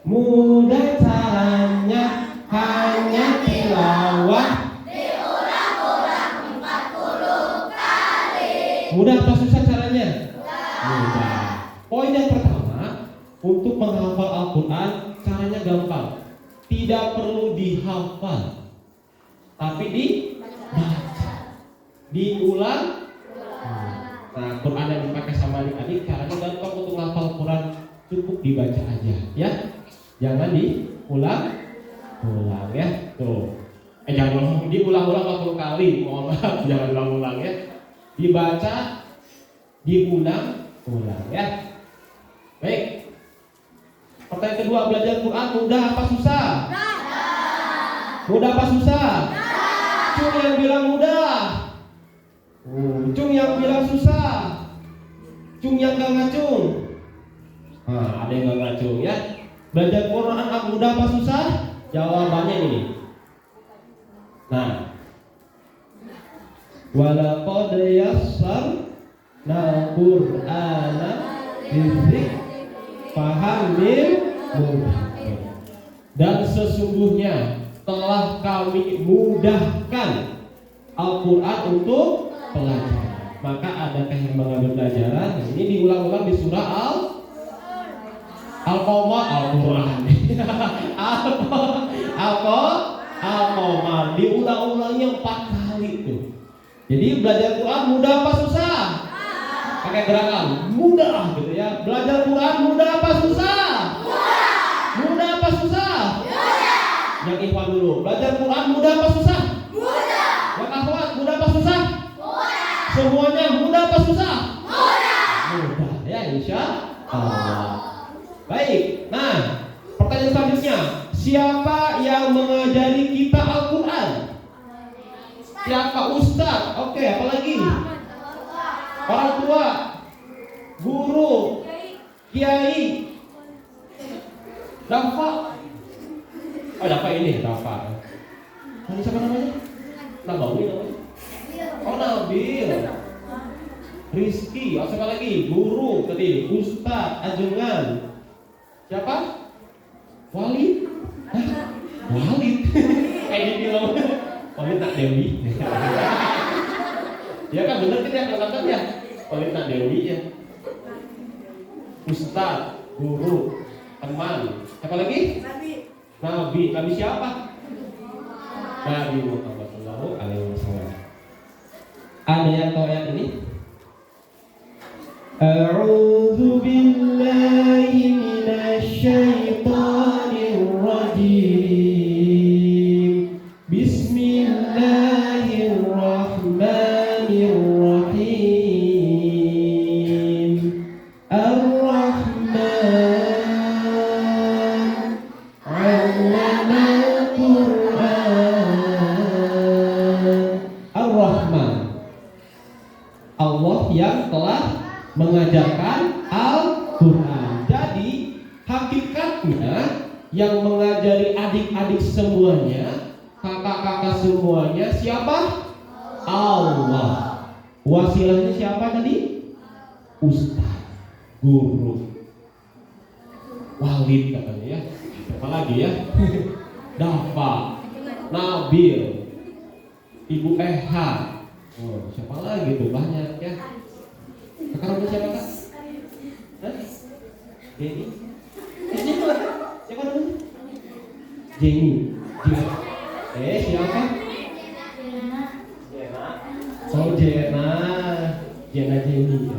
Mudah caranya, hanya tilawah. Diulang-ulang 40 kali. Mudah apa susah caranya? Mudah. Poin yang pertama, untuk menghafal Al-Quran caranya gampang. Tidak perlu dihafal, tapi dibaca, diulang. Nah, Quran yang dipakai sama adik-adik caranya gampang untuk menghafal Quran, cukup dibaca aja, ya. Jangan diulang-ulang ya. Tuh. Jangan diulang-ulang 40 kali, mohon maaf, jangan ulang-ulang ya. Dibaca, diulang-ulang ya. Baik. Pertanyaan kedua, belajar Quran mudah apa susah? Mudah apa susah? Cung yang bilang mudah. Cung yang bilang susah. Cung yang gak ngacung. Nah, ada yang gak ngacung ya. Belajar Quran mudah apa susah? Jawabannya ini. Nah, walaqad yassarna Qur'ana lidzikr fahamil mudah. Dan sesungguhnya telah kami mudahkan Al-Quran untuk pelajaran. Maka adakah yang mengambil pelajaran? Ini diulang-ulang di surah Al-Qamar, Al-Quran. Al-Qamar diulang-ulangnya 4 kali tuh. Jadi belajar Quran mudah apa susah? Pakai gerakan mudah gitu ya. Belajar Quran mudah apa susah? Mudah apa susah? Yang ikhwan dulu. Belajar Quran mudah apa susah? Yang akhwat mudah apa susah? Semuanya mudah apa susah? Mudah ya, insya Allah. Baik. Nah, pertanyaan selanjutnya, siapa yang mengajari kita Al-Quran? Siapa? Ustaz. Oke, apalagi? Orang tua, guru, kiai, Dafa. Oh, Dafa ini, Dafa. Ini siapa namanya? Nabawi namanya. Oh, Nabil. Rizky, siapa lagi? Guru tadi, Ustaz, ajengan. Siapa? Walid. Walid. Kayak di film. Walid nak Dewi. Ya kan bener kan ya kata ya. Walid nak Dewi ya. Ustaz, guru, teman. Siapa lagi? Nabi. Nabi siapa? Nabi Muhammad sallallahu alaihi wasallam. Ada yang tahu ayat ini? A'udzu billahi minasy syaithanir rajim. Bismillahirrahmanirrahim. Ar-Rahman 'allamal Qur'an. Ar-Rahman, Allah yang telah mengajarkan Al-Quran. Jadi hakikatnya yang mengajari adik-adik semuanya, kakak-kakak semuanya siapa? Allah. Wasilahnya siapa tadi? Ustaz, guru, Walid katanya ya. Siapa lagi ya? Dafa, Nabil, Ibu Eha. Oh, siapa lagi tuh? Banyak ya. Kakak namanya siapa kak? Hah? Jenny? Siapa namanya? Jenny. Siapa? Oh, Jena. Jenny.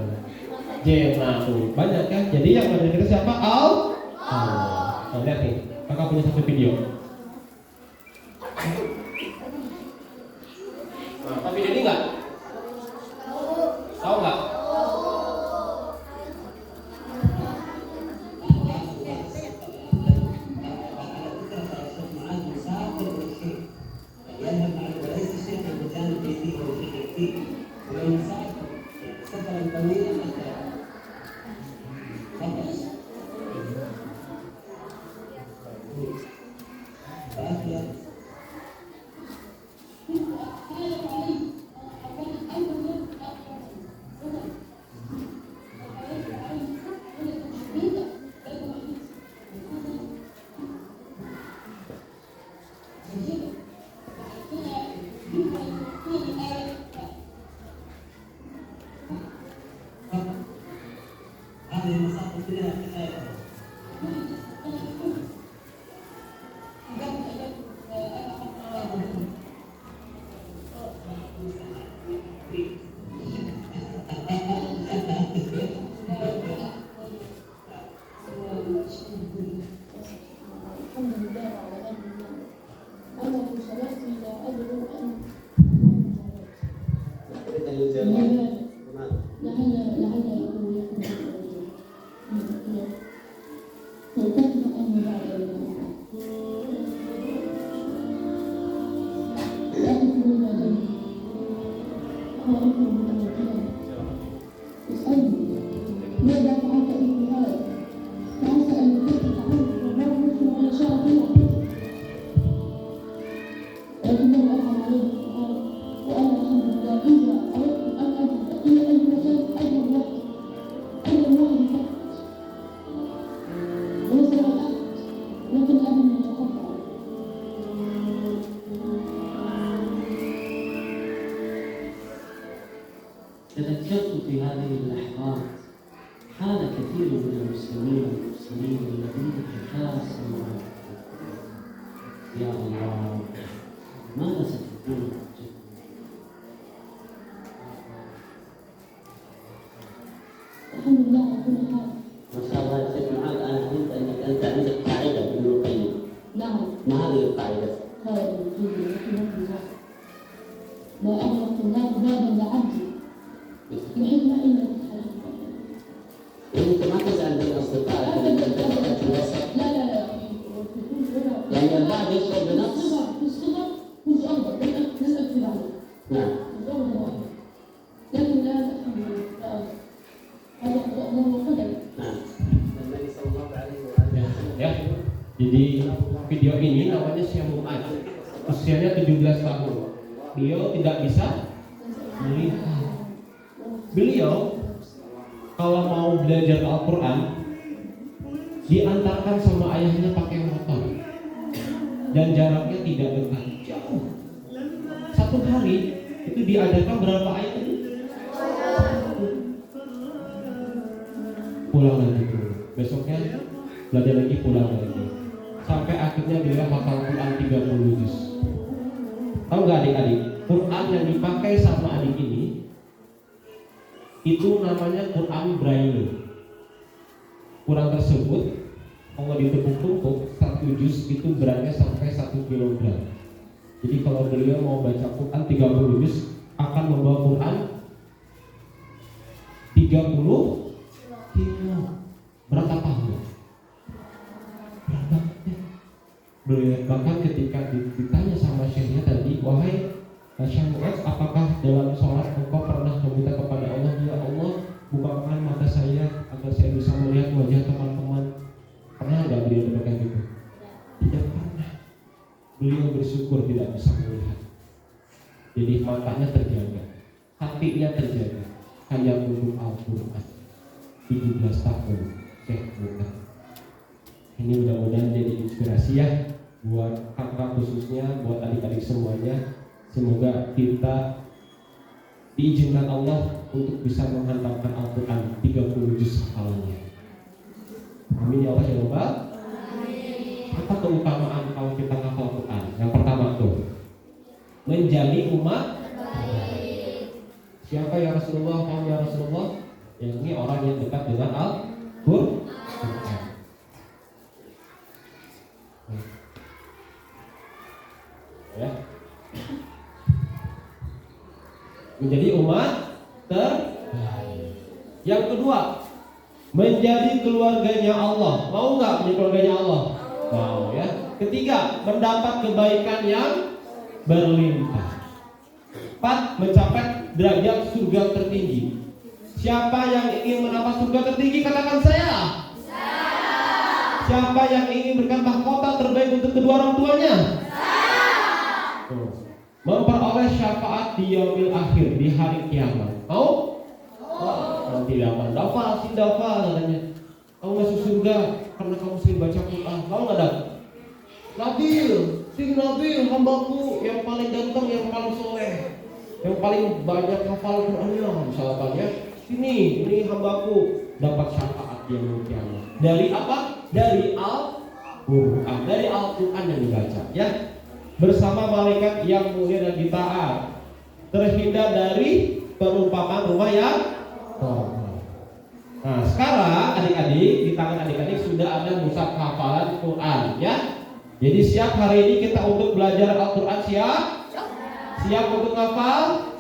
Jena tuh banyak kan? Jadi yang ada kita siapa? Nah, lihat nih. Kakak punya satu video. Nah, tapi ini enggak? Tahu enggak? تذكرت في هذه اللحظات حال كثير من المسلمين والمسلمين الذين تكاسلوا عن يا الله ماذا ستكون؟ الحمد لله على كل حال. ما شاء الله يا شيخ معاذ، انا فهمت انك انت عندك قاعده ابن القيم. نعم. ما هذه القاعده؟ خير جدا رحمه الله. لا أغلق الله بابا لعبدي يحب إلا الخير. انت ما تزعل من الاصدقاء لا لا لا يعني البعض يشعر بنقص في الصغر مش أفضل نسأل في بعض. نعم. لكن لا الحمد لله هذا قضاء الله وقدر. نعم. النبي صلى الله عليه Ya, jadi video ini namanya Syekh Mu'ad. Usianya 17 tahun. Beliau tidak bisa melihat. Beliau kalau mau belajar Al-Quran diantarkan sama ayahnya pakai motor dan jaraknya tidak dekat, jauh. Satu hari itu diajarkan berapa ayat itu? Pulang lagi tuh. Besoknya belajar lagi, pulang lagi. Sampai akhirnya beliau hafal Quran 30 juz. Tahu nggak adik-adik? Quran yang dipakai sama adik ini itu namanya Quran Braille. Quran tersebut kalau ditumpuk-tumpuk 1 juz itu beratnya sampai 1 kilogram. Jadi kalau beliau mau baca Quran 30 juz akan membawa Quran 30 kilo. Berapa tahun? Berapa? Beliau bahkan ketika ditanya sama syekhnya tadi, wahai Syekh Mu'ad, apakah dalam sholat engkau pernah meminta kepada Allah, ya Allah bukakan mata saya agar saya bisa melihat wajah teman-teman? Pernah nggak beliau berkata gitu? Tidak pernah. Beliau bersyukur tidak bisa melihat. Jadi matanya terjaga, hatinya terjaga, kayak guru Al-Quran. 17 tahun Syekh Mu'ad. Ini mudah-mudahan jadi inspirasi ya buat kakak khususnya, buat adik-adik semuanya. Semoga kita diizinkan Allah untuk bisa menghantamkan Al-Quran 30 juz hafalannya. Amin ya Allah ya Rabbal. Apa keutamaan kalau kita hafal Quran? Yang pertama tuh menjadi umat terbaik. Siapa ya Rasulullah? Kamu ya Rasulullah? Yang ini orang yang dekat dengan Al-Quran. Ya. Menjadi umat terbaik. Yang kedua, menjadi keluarganya Allah. Mau nggak menjadi keluarganya Allah? Mau ya. Ketiga, mendapat kebaikan yang berlimpah. 4, mencapai derajat surga tertinggi. Siapa yang ingin mendapat surga tertinggi? Katakan saya. Siapa yang ingin berkata mahkota terbaik untuk kedua orang tuanya? Memperoleh syafaat di yaumil akhir, di hari kiamat. Mau? Nanti dapat. Dapat, katanya. Kamu masuk surga karena kamu sering baca Quran. Mau nggak dapat? Nabil, hambaku yang paling ganteng, yang paling soleh, yang paling banyak hafal Qurannya. Misalnya, ini hambaku dapat syafaat. yaumil qiyamah. Dari apa? Dari Al-Qur'an. Dari Al-Qur'an yang dibaca, ya. Bersama malaikat yang mulia dan ditaat. Terhindar dari perumpamaan rumah yang kotor. Nah, sekarang adik-adik, di tangan adik-adik sudah ada mushaf hafalan Quran, ya. Jadi siap hari ini kita untuk belajar Al-Quran, siap? Siap untuk hafal?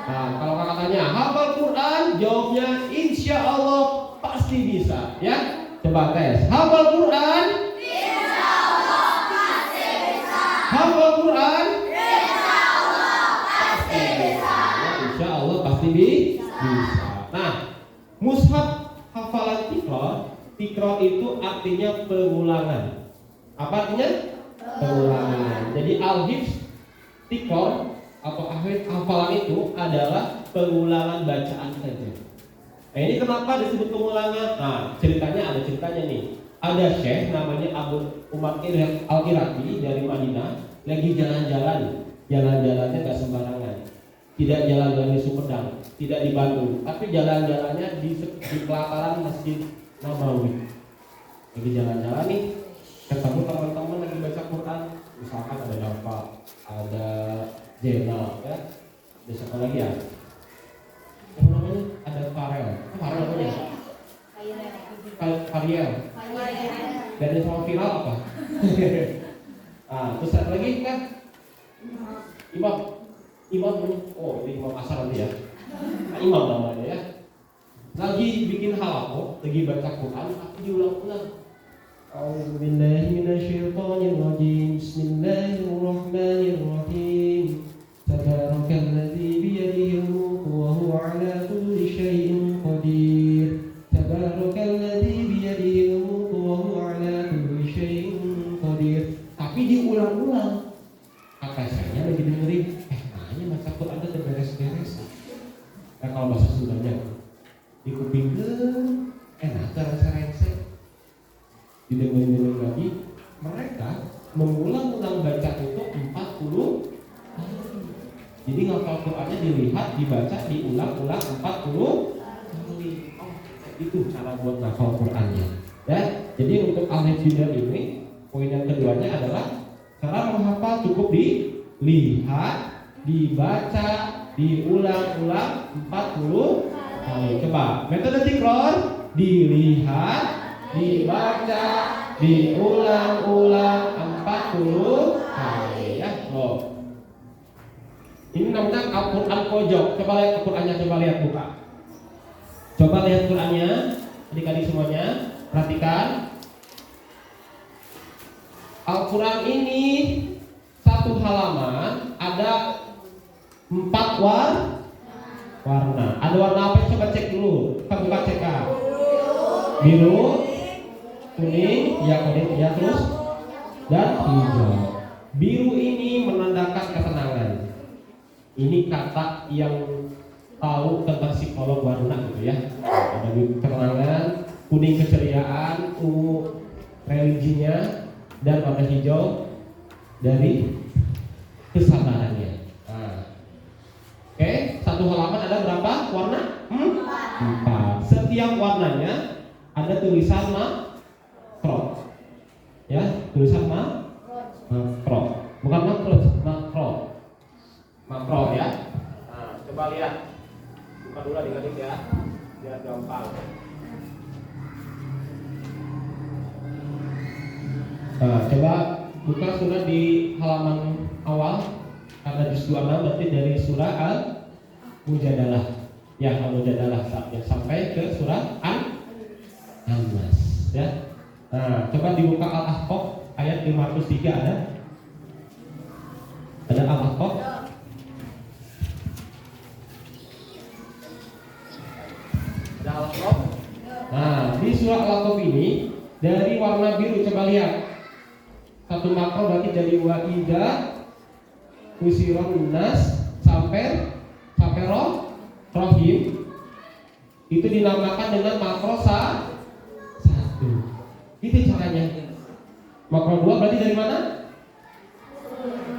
Nah, kalau kakak tanya hafal Quran, jawabnya insya Allah pasti bisa, ya. Coba tes. Hafal Quran? Insya Allah pasti bisa. Hafal Quran? Insya Allah pasti bisa. Ya, insya Allah pasti bisa. Nah, mushaf hafalan Tikror itu artinya pengulangan. Apa artinya? Pengulangan. Jadi al-hifz Tikror atau hafalan itu adalah pengulangan bacaan saja. Nah, ini kenapa disebut pengulangan? Nah, ada ceritanya nih. Ada syekh namanya Abu Umar Al-Iraqi dari Madinah lagi jalan-jalannya gak sembarangan. Tidak jalan-jalan di Sumedang, tidak di Bandung, tapi jalan-jalannya di pelataran Masjid Nabawi. Lagi jalan-jalan nih, ketemu teman-teman lagi baca Quran. Misalkan ada Dafa, ada Jenal, ya. Ada siapa lagi ya? Yang namanya ada Farel. Farel apa ya? Fariel. Dan yang sama viral apa? Terus ada lagi kan? Imam, oh ini imam asar nanti ya. Imam namanya ya. Lagi bikin halakoh, lagi baca Quran, tapi diulang-ulang. A'udzubillahi minasyaitonirrajim. Bismillahirrahmanirrahim. Tabarakalladzi biyadihil mulku wa huwa 'ala kulli syai'in qadir. Tabarakalladzi biyadihil mulku wa huwa 'ala kulli syai'in qadir. Tapi diulang-ulang. Kata saya lagi dengerin, baca Quran itu beres-beres. Nah, kalau bahasa Sundanya di kuping enak terasa-rasa. Didengar lagi, mereka mengulang-ulang baca itu 40 kali. Jadi ngapal Qurannya dilihat, dibaca, diulang-ulang 40 kali. Oh, itu cara buat ngapal Qurannya. Ya, jadi untuk al-hifdziyah ini, poin yang keduanya adalah cara menghafal cukup dilihat, dibaca, diulang-ulang 40 kali. Coba metode tikror: dilihat, dibaca, diulang-ulang 40 kali, ya. Loh. Ini namanya Al-Quran pojok. Coba lihat Al-Qurannya, coba lihat buka. Coba lihat Qurannya, adik-adik semuanya, perhatikan. Al-Quran ini satu halaman ada 4 warna. Ada warna apa? Coba cek dulu. Kita buka cek. Biru, kuning, ya terus dan hijau. Biru ini menandakan ketenangan. Ini kata yang tahu tentang psikolog warna gitu ya. Ada ketenangan, kuning keceriaan, ungu religinya, dan warna hijau dari kesabarannya. Oke, satu halaman ada berapa warna? 4. Setiap warnanya ada tulisan makro. Ya, tulisan makro. Bukan makro ya. Nah, coba lihat. Buka dulu adik-adik ya, biar gampang. Nah, coba buka surah di halaman awal. Karena di surah 6 berarti dari surah Al-Mujadalah. Ya, Al-Mujadalah sampai ke surah An-Nas, ya. Nah, coba dibuka Al-Ahqaf ayat 503 ada. Ada Al-Ahqaf. Ada Al-Ahqaf. Nah, di surah Al-Ahqaf ini dari warna biru, coba lihat. Satu makro berarti dari wa'ida Usiron Nas sampai Rohim itu dinamakan dengan makro 1. Itu caranya. Makro 2 berarti dari mana?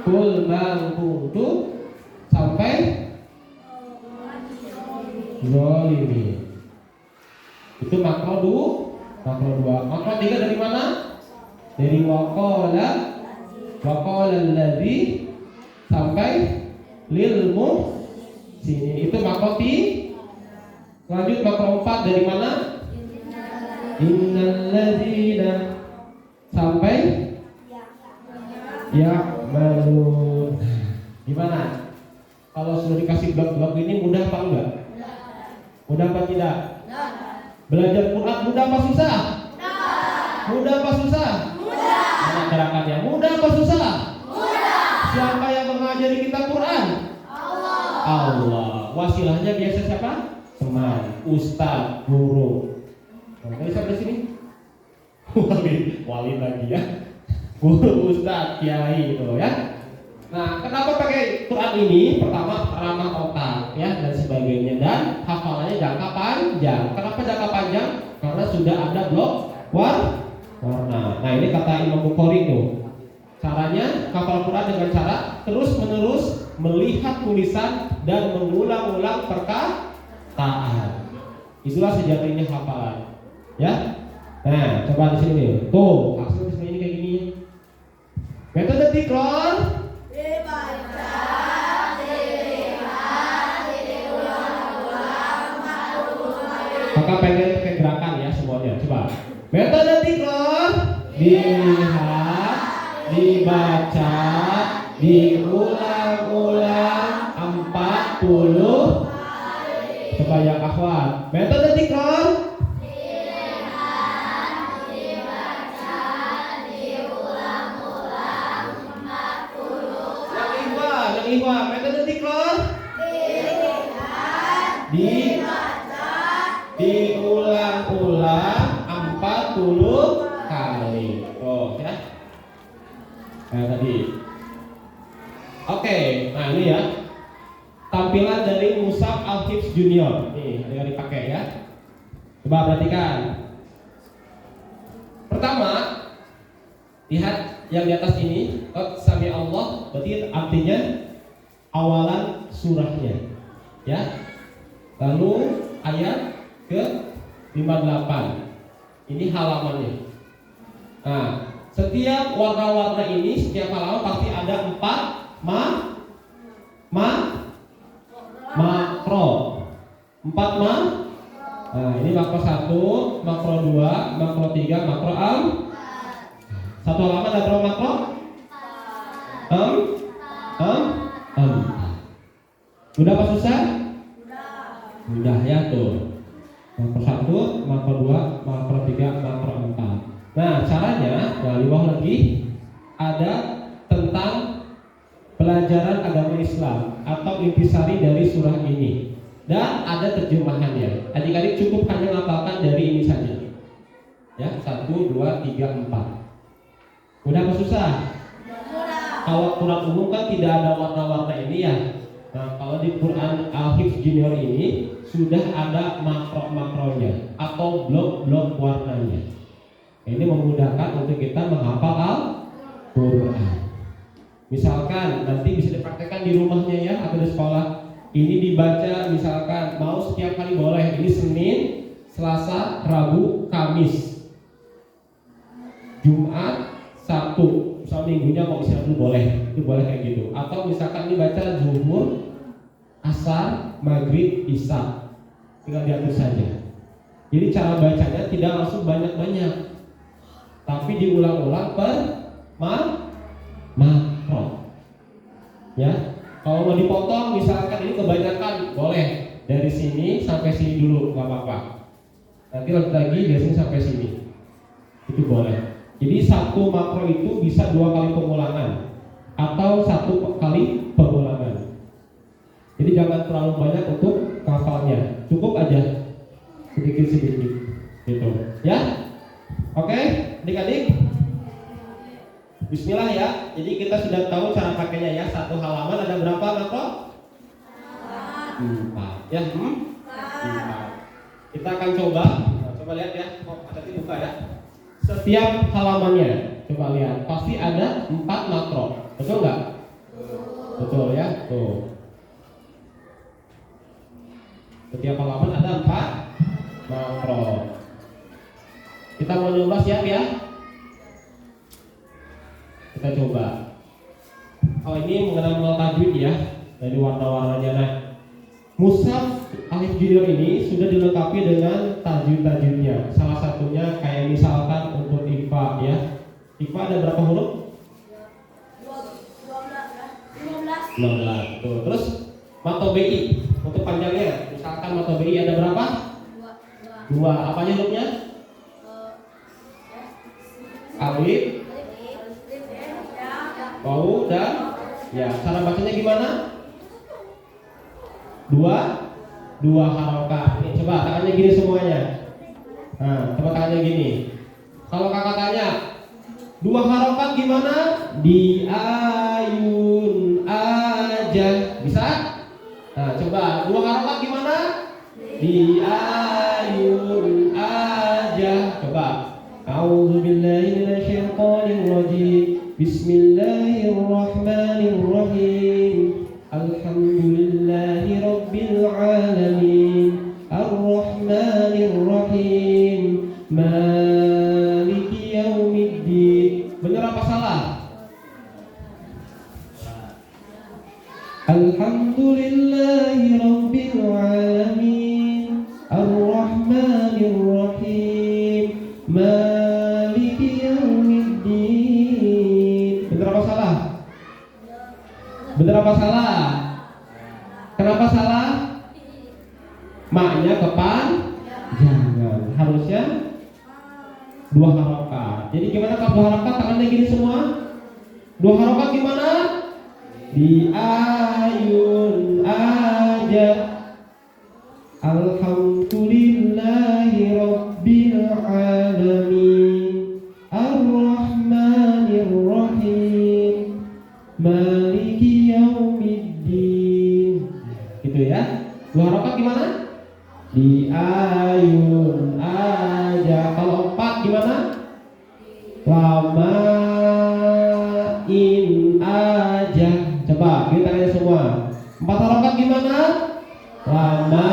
Kul man kuntu sampai zalimin. Itu makro 2. Makro 3 dari mana? Dari waqala alladzi sampai lil sini. Itu makro 3. Lanjut makro 4 dari mana? Innal ladzina sampai ya'malun. Gimana? Kalau sudah dikasih blok-blok ini mudah apa enggak? Mudah apa tidak? Belajar Quran mudah apa susah? Mudah apa susah? Mana gerakannya? Mudah apa susah? Siapa yang mengajari kita Quran? Allah. Wasilahnya biasa siapa? Teman, ustaz, guru. Dari sampai sini? Wali lagi ya. Guru, ustaz, kiai gitu ya. Nah, kenapa pakai Quran ini? Pertama, ramah otak ya dan sebagainya, dan hafalannya jangka panjang. Kenapa jangka panjang? Karena sudah ada blok warna. Nah, ini kata Imam Bukhari tuh. Caranya hafal Quran dengan cara terus-menerus melihat tulisan dan mengulang-ulang perkataan. Itulah sejatinya hafalan. Ya. Nah, coba di sini. Tuh, hasil ini kayak gini. Metode tikrar Dibaca, dilihat, diulang-ulang, maka pengen pakai gerakan ya semuanya. Coba. Metode tikrar dilihat, dibaca, diulang-ulang 40 kali. Coba yang akhwat. Metode tikrar Ikhwan, metode tikrar diulang-ulang 40 kali. Oh ya. Nah tadi. Oke, nah ini ya. Tampilan dari Mushaf Al-Hifz Junior. Nih, ada yang dipakai ya. Coba perhatikan. Pertama, lihat yang di atas ini, Sami Allah, berarti artinya awalan surahnya ya. Lalu ayat ke 58 ini halamannya. Nah, setiap warna-warna ini, setiap halaman pasti ada 4 makro. 4 Nah, ini makro 1, makro 2, makro 3, makro satu halaman ada berapa makro? Mudah apa susah? Mudah ya tuh. Makro 1, makro 2, makro 3, makro 4. Nah caranya, nah di bawah lagi ada tentang pelajaran agama Islam atau intisari dari surah ini, dan ada terjemahannya. Adik-adik cukup hanya menghafalkan dari ini saja. Ya, 1, 2, 3, 4. Mudah apa susah? Kalau Quran umum kan tidak ada warna-warna ini ya. Nah, kalau di Quran Al-Hifz Junior ini sudah ada makro-makronya atau blok-blok warnanya. Ini memudahkan untuk kita menghafal Al-Quran. Misalkan nanti bisa dipraktekkan di rumahnya ya atau di sekolah. Ini dibaca misalkan mau setiap hari boleh. Ini Senin, Selasa, Rabu, Kamis, Jumat, Sabtu, misal minggunya mau istirahat dulu boleh, itu boleh kayak gitu. Atau misalkan dibaca zuhur, asar, maghrib, isya, tinggal diatur saja. Jadi cara bacanya tidak langsung banyak-banyak, tapi diulang-ulang per makro. Ya, kalau mau dipotong misalkan ini kebanyakan boleh dari sini sampai sini dulu, nggak apa-apa. Nanti lagi dari sini sampai sini, itu boleh. Jadi satu makro itu bisa 2 kali pengulangan atau 1 kali pengulangan. Jadi jangan terlalu banyak untuk hafalnya, cukup aja sedikit-sedikit gitu ya. Oke, adik-adik, bismillah ya. Jadi kita sudah tahu cara pakainya ya. Satu halaman ada berapa makro? 4 ya. 4. Kita akan coba. Nah, coba lihat ya. Hati-hati buka ya. Setiap halamannya, coba lihat, pasti ada 4 makro, betul nggak? Betul ya, tuh. Setiap halaman ada 4 makro. Kita mau coba, siap ya? Kita coba. Oh, ini mengenal tajwid ya, dari warna-warnanya. Nah, mushaf Alif Junior ini sudah dilengkapi dengan tajwid-tajwidnya. Salah satunya kayak misalkan untuk IFA ya. IFA ada berapa huruf? 15. Tuh. Terus Mato BI untuk panjangnya, misalkan Mato BI ada berapa? 2. Apa aja hurufnya? Alif, Wawu, dan ya. Cara bacanya gimana? 2 harokat. Ini coba tangannya gini semuanya. Nah, coba tangannya gini. Kalau kakak tanya 2 harokat gimana? Di ayun aja. Bisa? Nah, coba 2 harokat gimana? Di ayun aja. Coba. A'udzubillahi minasyaitonirrajim. Bismillahirrahmanirrahim. Alhamdulillahi rabbil alamin. Ar-Rahmanir-Rahim. Maliki yaumiddin. Benar apa salah? Alhamdulillahi rabbil alamin. Ar-Rahmanir-Rahim. Maliki yaumiddin. Benar apa salah? Benar apa salah? Kenapa salah? Maknya kepan? Jangan. Harusnya 2 harokat. Jadi gimana kalau 2 harokat? Tangannya gini semua. 2 harokat gimana? Di ayun aja. Alhamdulillahi rabbil alamin. Ar-Rahmanir-Rahim. Maliki yaumiddin. Gitu ya. 2 harokat gimana? Di ayun aja. Kalau 4 gimana? Lamain aja. Coba kita tanya semua. 4 harokat gimana? Lamain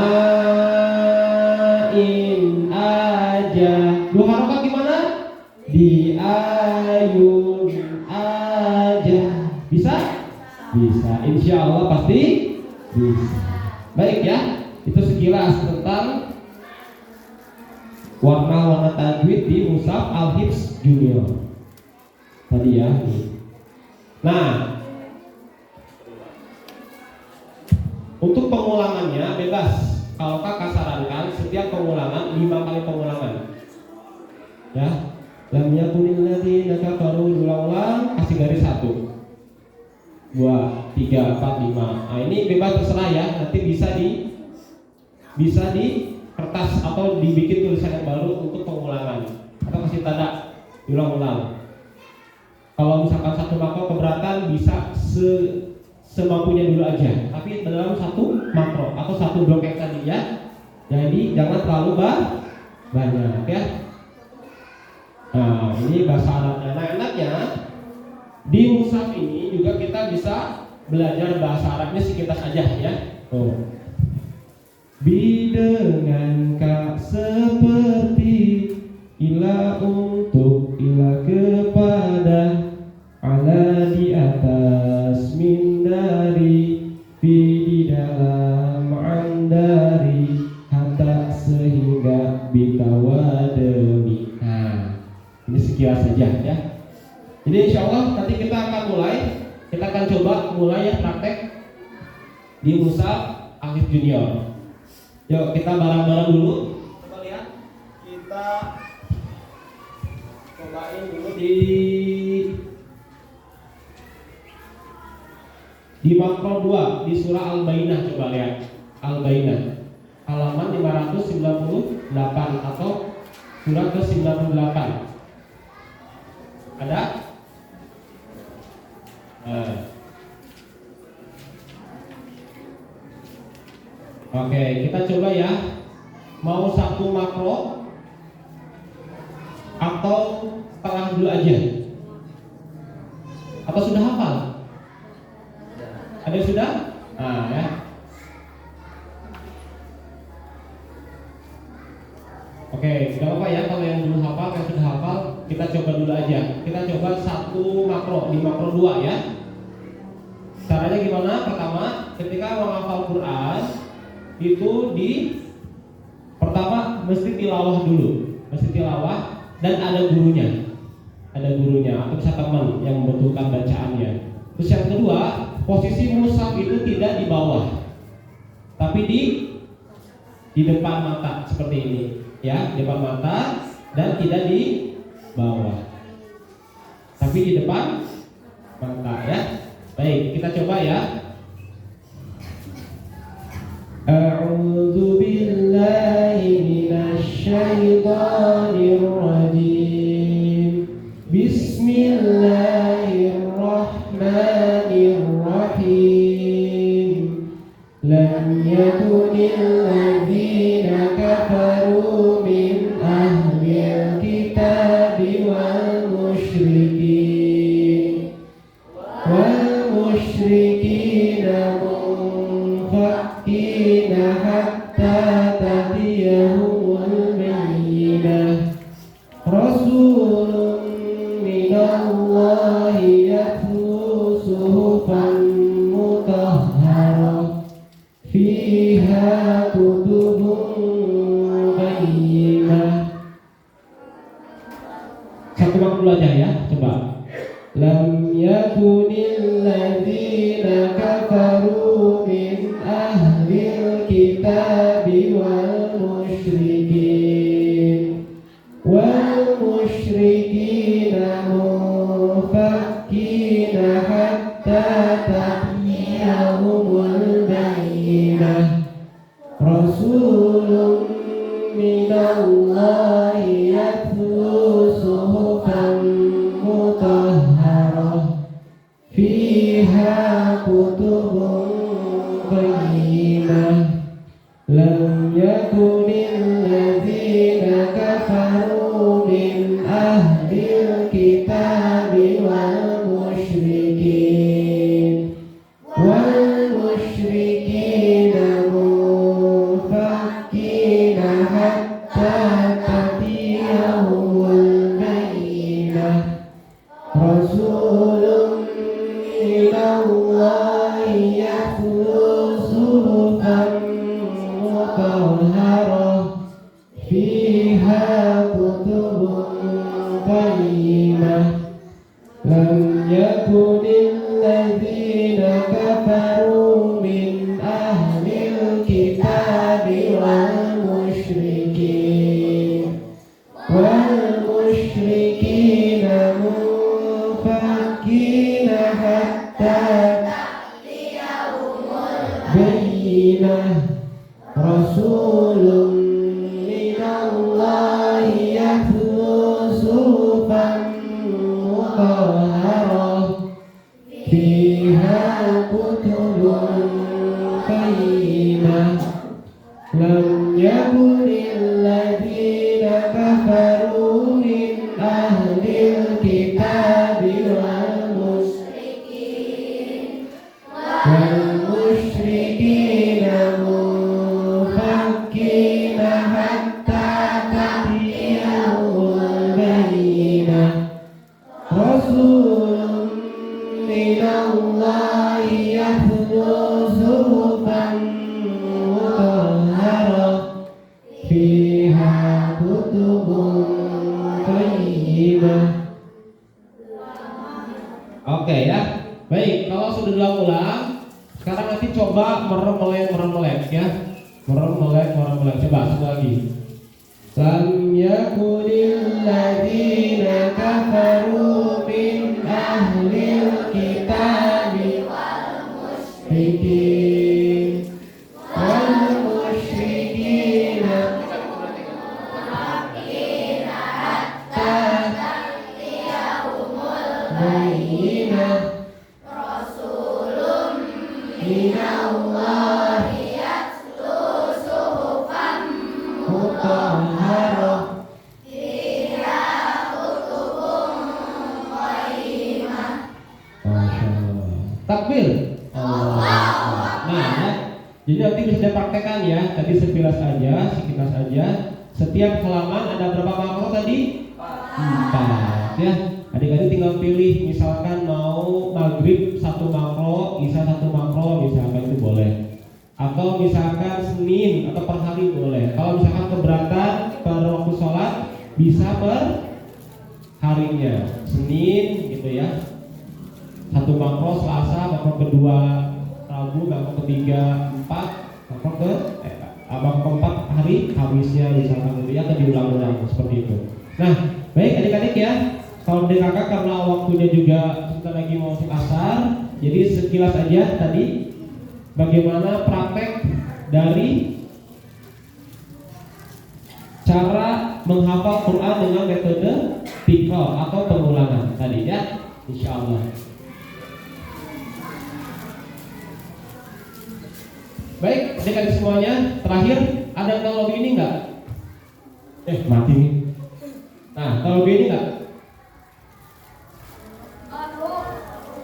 aja. 2 harokat gimana? Di ayun aja. Bisa? Bisa. Insya Allah pasti bisa. Baik ya. Itu sekilas tentang warna-warna tajwid di mushaf Al-Hifz Junior tadi ya. Nah, untuk pengulangannya bebas. Kalau kakak sarankan setiap pengulangan 5 kali pengulangan. Ya. Lam yakunil ladzina kafaru, ulang-ulang, kasih garis 1 2, 3, 4, 5. Nah, ini bebas terserah ya. Nanti bisa di kertas atau dibikin tulisan yang baru untuk pengulangan atau kasih tanda diulang-ulang. Kalau misalkan satu makro keberatan bisa semampunya dulu aja, tapi dalam satu makro atau satu blok yang tadi ya. Jadi jangan terlalu banyak ya. Nah, ini bahasa Arabnya. Nah, enaknya di mushaf ini juga kita bisa belajar bahasa Arabnya sekitar aja ya. Oh. Bidengan kak seperti ila untuk ila kepada ala di atas min dari fi di dalam andari hatta sehingga bitawademi. Nah, ini sekilas saja ya. Jadi insya Allah nanti kita akan coba mulai ya praktek di mushaf Alif Junior. Yuk kita bareng-bareng dulu. Coba lihat. Kita cobain dulu di makro 2 di surah Al-Bainah. Coba lihat Al-Bainah halaman 598 atau surah ke-98. Ada? Nah. Oke, kita coba ya. Mau satu makro atau setengah dulu aja? Atau sudah hafal? Ada yang sudah? Nah ya. Oke, gak apa ya kalau yang belum hafal, yang sudah hafal, kita coba dulu aja. Kita coba satu makro, di makro 2 ya. Caranya gimana? Pertama, ketika menghafal Quran itu pertama mesti tilawah dulu, mesti tilawah dan ada gurunya atau bisa teman yang membentukkan bacaannya. Terus yang kedua, posisi mushaf itu tidak di bawah, tapi di depan mata seperti ini, ya, di depan mata dan tidak di bawah, tapi di depan mata ya. Baik, kita coba ya. A'udzu billahi minasy syaithanir rajim. Bismillahirrahmanirrahim. Lam yakunil ladzina kafaru min ahlil kitabi wal musyrikin munfakkina hatta ta'tiyahumul bayyinah. Rasulun minallahi yatlu suhufan mutahharah fiha kutubun bayyinah. Satu waktu dulu aja ya, coba. Lam yakunil ladzina kafaru min ahlil kitabi wal musyrikina munfakkina hatta ta'tiyahumul bayyinah. Rasulun minallahi yatlu suhufan mutahharah fiha kutubun bayyinah. Lam yakunil ladzina kafaru min ahlil kitabi wal musyrikin munfakkina hatta ta'tiyahumul bayyinah. Rasulun minallahi yatlu suhufan mutahharah fiha kutubun bayyinah. Lam yakunil ladzina kafaru min ahlil kitabi wal musyrikin munfakkina hatta bayyinah. Rasulun minallahi yatlu suhufan mutahharah fiha kutubun bayyinah. Lam yakunil ladzina kafaru min ahlil kitabi wal musyrikina munfakkina hatta ta'tiyahumul bayyinah. Rasulun minallahi yatlu suhufan mutahharah fiha kutubun bayyinah. Oke ya. Baik, kalau sudah diulang, sekarang nanti coba merem-melek ya. Merem-melek. Coba sekali lagi. Lam yakunil ladzina kafaru min ahlil kitabi wal musyrikina hatta ta'tiyahumul bayyinah. Minallahi yatlu suhufan mutahharah fiha kutubun qayyimah. Takbir. Nah, jadi nanti bisa praktekkan ya. Tadi sekilas aja. Setiap halaman ada berapa makro tadi? 4 ya. Adik-adik tinggal pilih, misalkan mau maghrib 1 makro, isya 1 makro, misalkan itu boleh. Atau misalkan Senin atau per hari boleh. Kalau misalkan keberatan per waktu sholat bisa per harinya. Senin gitu ya, 1 makro, Selasa, makro kedua Rabu, makro ketiga 4, makro keempat hari Kamisnya misalkan gitu ya, atau diulang-ulang seperti itu. Nah, baik adik-adik ya. Kalau dari kakak karena waktunya juga sebentar lagi mau masuk asar, jadi sekilas aja tadi bagaimana praktek dari cara menghafal Quran dengan metode tikrar atau pengulangan tadi ya, insya Allah. Baik, adik-adik semuanya, terakhir ada teknologi ini enggak? Mati nih. Nah, teknologi ini enggak?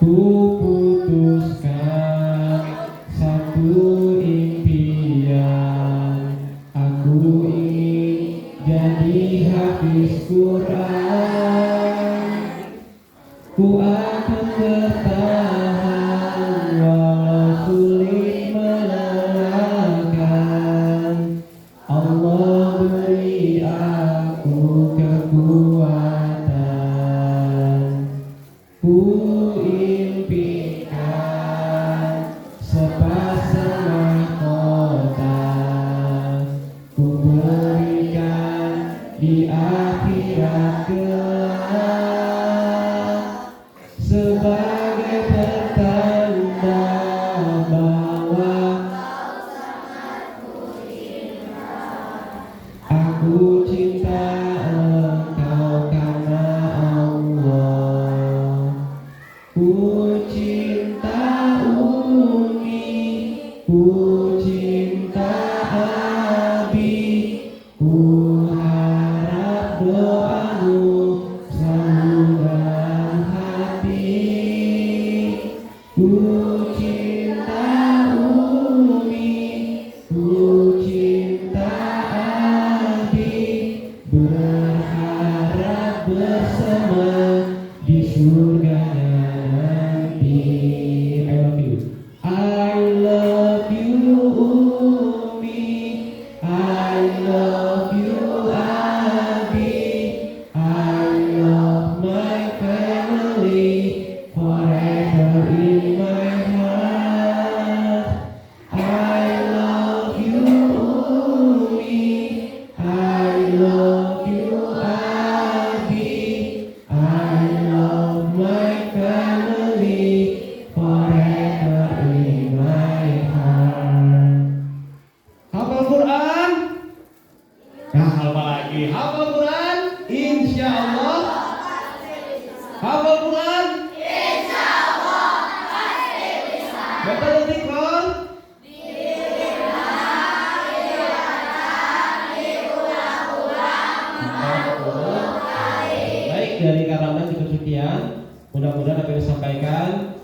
Ku putuskan satu impian, aku ingin jadi hafiz Quran. Ku akan bertahan walau sulit melelahkan. Allah beri aku kekuatan. Ku impikan sepasang mahkota, ku berikan di akhirat kelak sebagai pertanda bahwa aku cinta engkau karena Allah. Ku cinta Umi, ku cinta Abi, ku harap doamu selalu dalam hati. Ku cinta Umi, ku cinta Abi, berharap bersama di surganya. I love you Umi, I love you Abi, I love my family forever in my heart. I love you Umi, I love you Abi, I love my family forever in my heart. Hafal Quran? Nah, apa lagi? Hafal Quran? Insya Allah. Hafal Quran? Insya Allah pasti bisa. Metode tikrar? Baik, dari karena cukup sekian. Mudah-mudahan apa yang disampaikan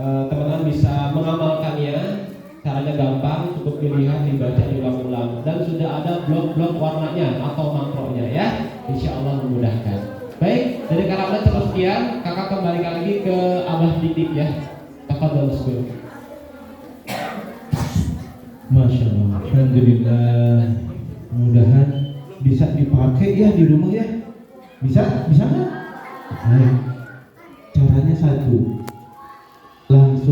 teman-teman bisa mengamalkannya. Caranya gampang, cukup dilihat, dibaca, diulang-ulang, dan sudah ada blok-blok warnanya atau makronya ya. Insya Allah memudahkan. Baik, dari karena cukup sekian, kakak kembali lagi ke Abah Didik ya. Tafadhol Ustaz. Masya Allah, alhamdulillah. Mudahan bisa dipakai ya di rumah ya. Bisa nggak? Baik. Caranya satu.